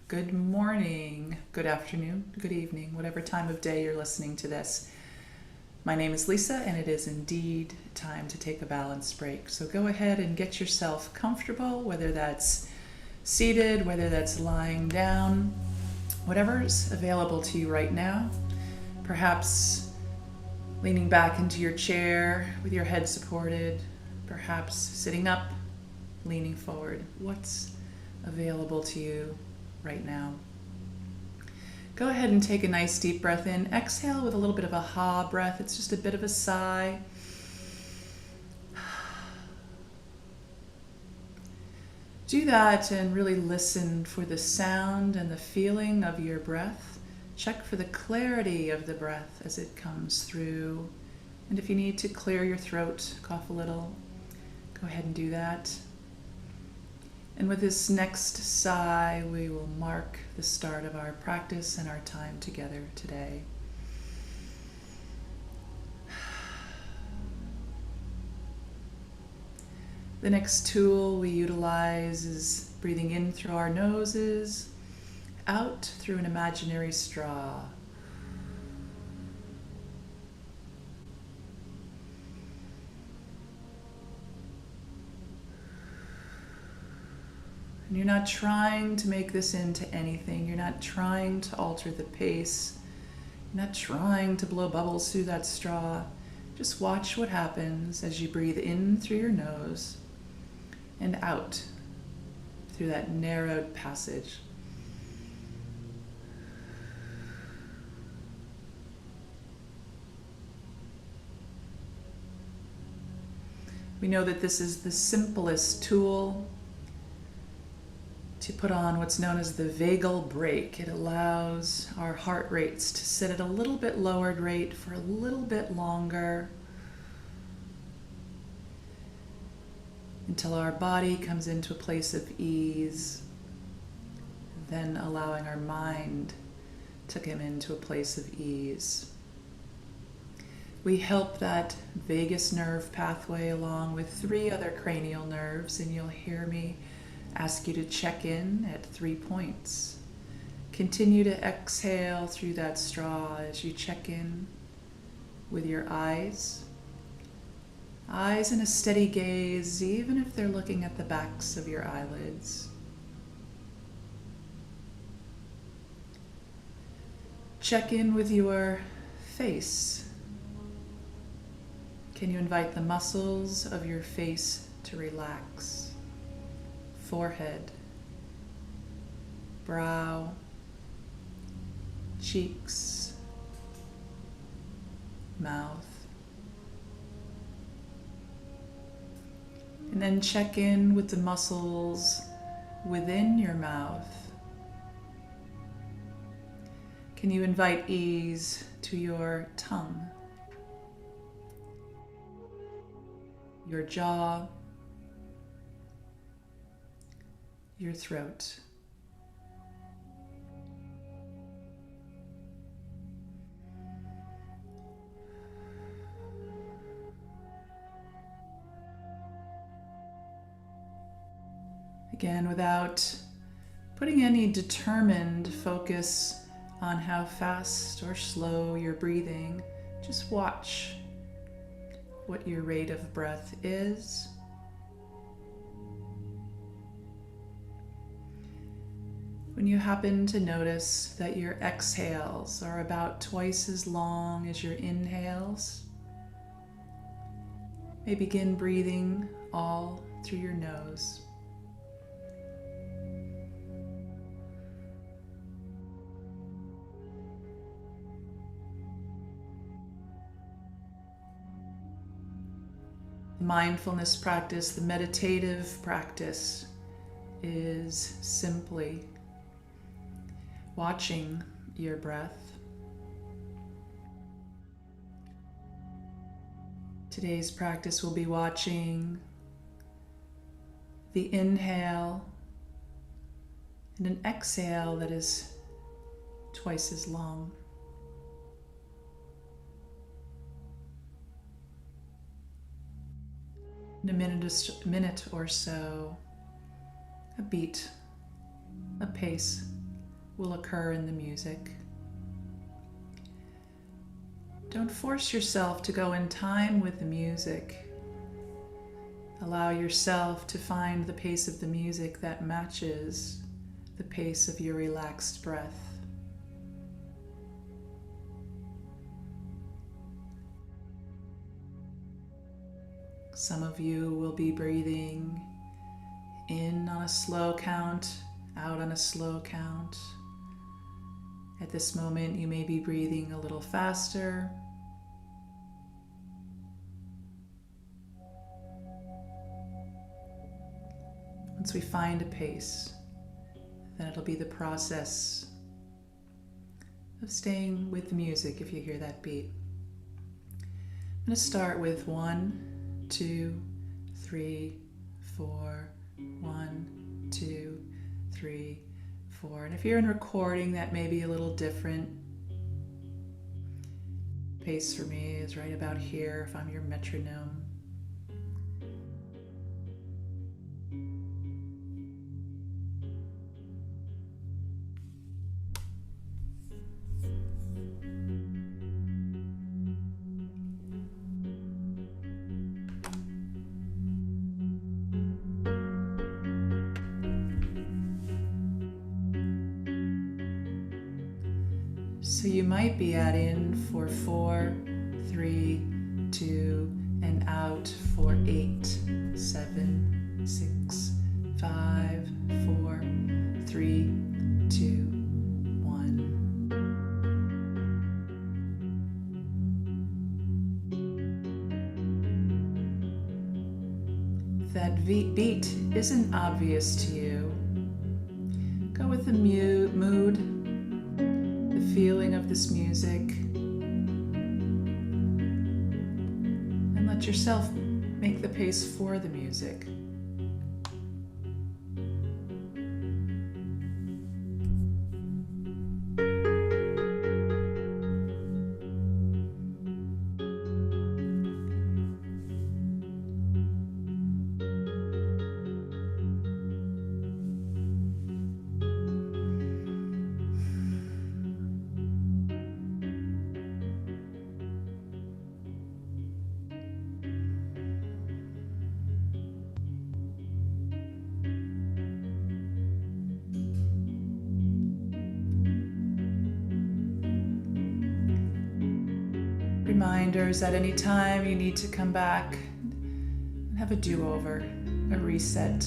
good morning, good afternoon, good evening, whatever time of day you're listening to this. My name is Lisa, and it is indeed time to take a balance break. So go ahead and get yourself comfortable, whether that's seated, whether that's lying down, whatever's available to you right now. Perhaps leaning back into your chair with your head supported, perhaps sitting up, leaning forward. What's available to you right now? Go ahead and take a nice deep breath in. Exhale with a little bit of a ha breath. It's just a bit of a sigh. Do that and really listen for the sound and the feeling of your breath. Check for the clarity of the breath as it comes through. And if you need to clear your throat, cough a little, go ahead and do that. And with this next sigh, we will mark the start of our practice and our time together today. The next tool we utilize is breathing in through our noses, out through an imaginary straw. And you're not trying to make this into anything. You're not trying to alter the pace. You're not trying to blow bubbles through that straw. Just watch what happens as you breathe in through your nose and out through that narrowed passage. We know that this is the simplest tool to put on what's known as the vagal brake. It allows our heart rates to sit at a little bit lowered rate for a little bit longer until our body comes into a place of ease, then allowing our mind to come into a place of ease. We help that vagus nerve pathway along with 3 other cranial nerves, and you'll hear me ask you to check in at 3 points. Continue to exhale through that straw as you check in with your eyes. Eyes in a steady gaze, even if they're looking at the backs of your eyelids. Check in with your face. Can you invite the muscles of your face to relax? Forehead, brow, cheeks, mouth. And then check in with the muscles within your mouth. Can you invite ease to your tongue, your jaw, your throat? Again, without putting any determined focus on how fast or slow you're breathing, just watch what your rate of breath is. When you happen to notice that your exhales are about twice as long as your inhales, you may begin breathing all through your nose. The mindfulness practice, the meditative practice, is simply watching your breath. Today's practice will be watching the inhale and an exhale that is twice as long. In a minute or so, a beat, a pace will occur in the music. Don't force yourself to go in time with the music. Allow yourself to find the pace of the music that matches the pace of your relaxed breath. Some of you will be breathing in on a slow count, out on a slow count. At this moment, you may be breathing a little faster. Once we find a pace, then it'll be the process of staying with the music if you hear that beat. I'm going to start with 1, 2, 3, 4, 1, 2, 3, 4. And if you're in recording, that may be a little different. Pace for me is right about here if I'm your metronome. So you might be at in for 4, 3, 2, and out for 8, 7, 6, 5, 4, 3, 2, 1. If that beat isn't obvious to you, go with the mood, the feeling of this music, and let yourself make the pace for the music. Reminders at any time you need to come back and have a do-over, a reset.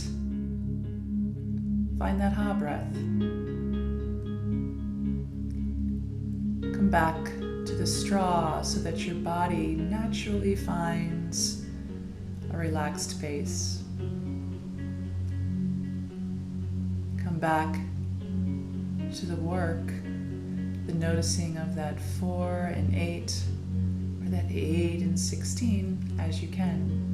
Find that ha breath. Come back to the straw so that your body naturally finds a relaxed pace. Come back to the work, the noticing of that 4 and 8, or that 8 and 16 as you can.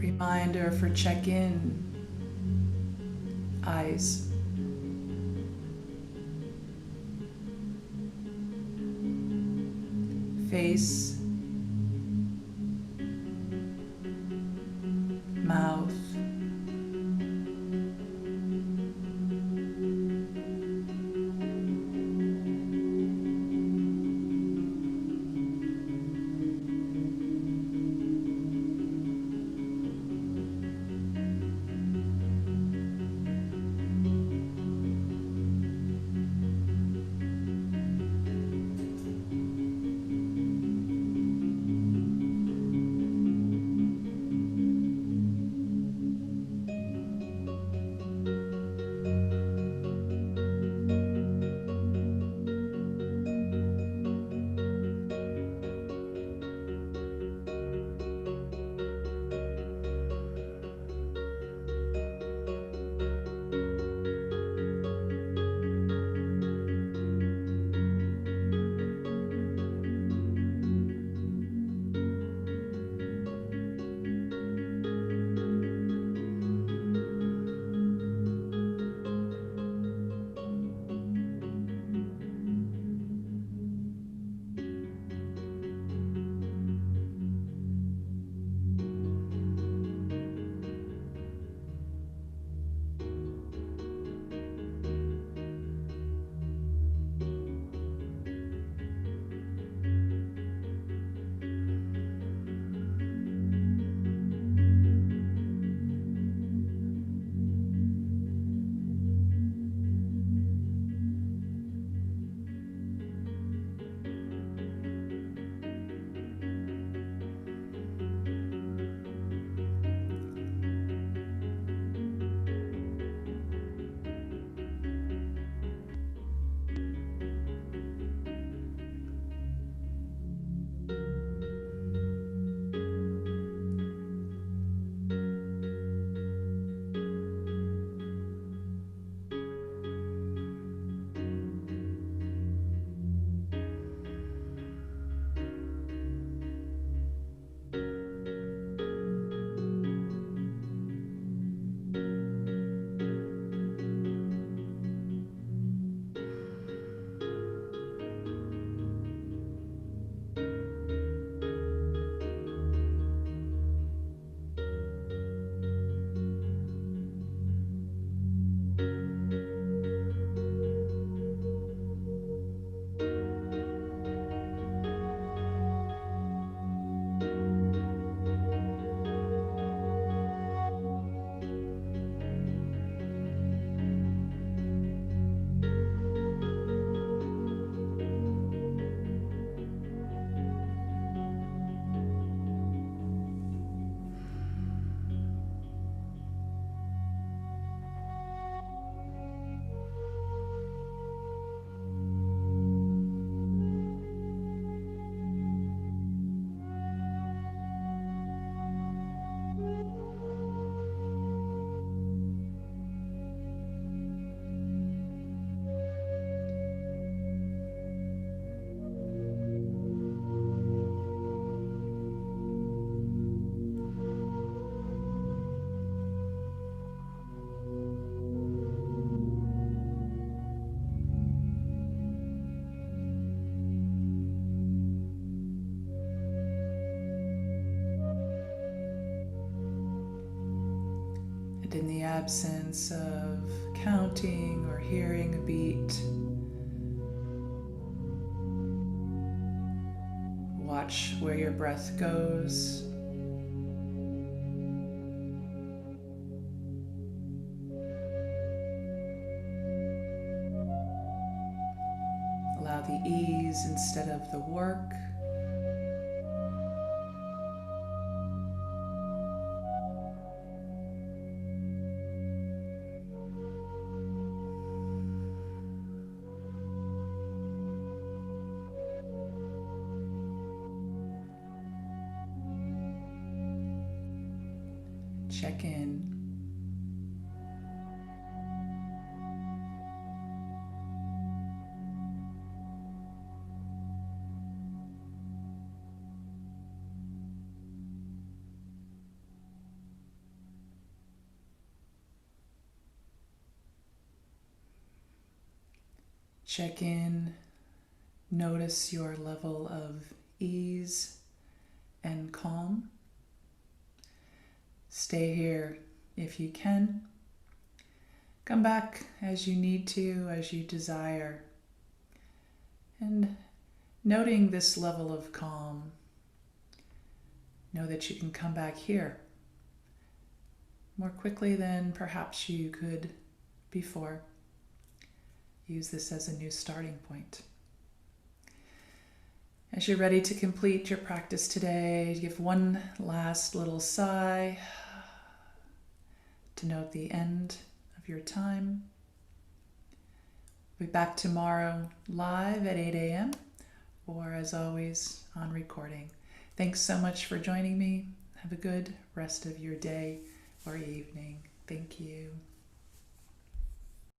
Reminder for check-in. Eyes. face, mouth, and in the absence of counting or hearing a beat, watch where your breath goes. Allow the ease instead of the work. Check in. Check in. Notice your level of ease and calm. Stay here if you can. Come back as you need to, as you desire. And noting this level of calm, know that you can come back here more quickly than perhaps you could before. Use this as a new starting point. As you're ready to complete your practice today, give one last little sigh to note the end of your time. We'll be back tomorrow live at 8 a.m. or as always on recording. Thanks so much for joining me. Have a good rest of your day or evening. Thank you.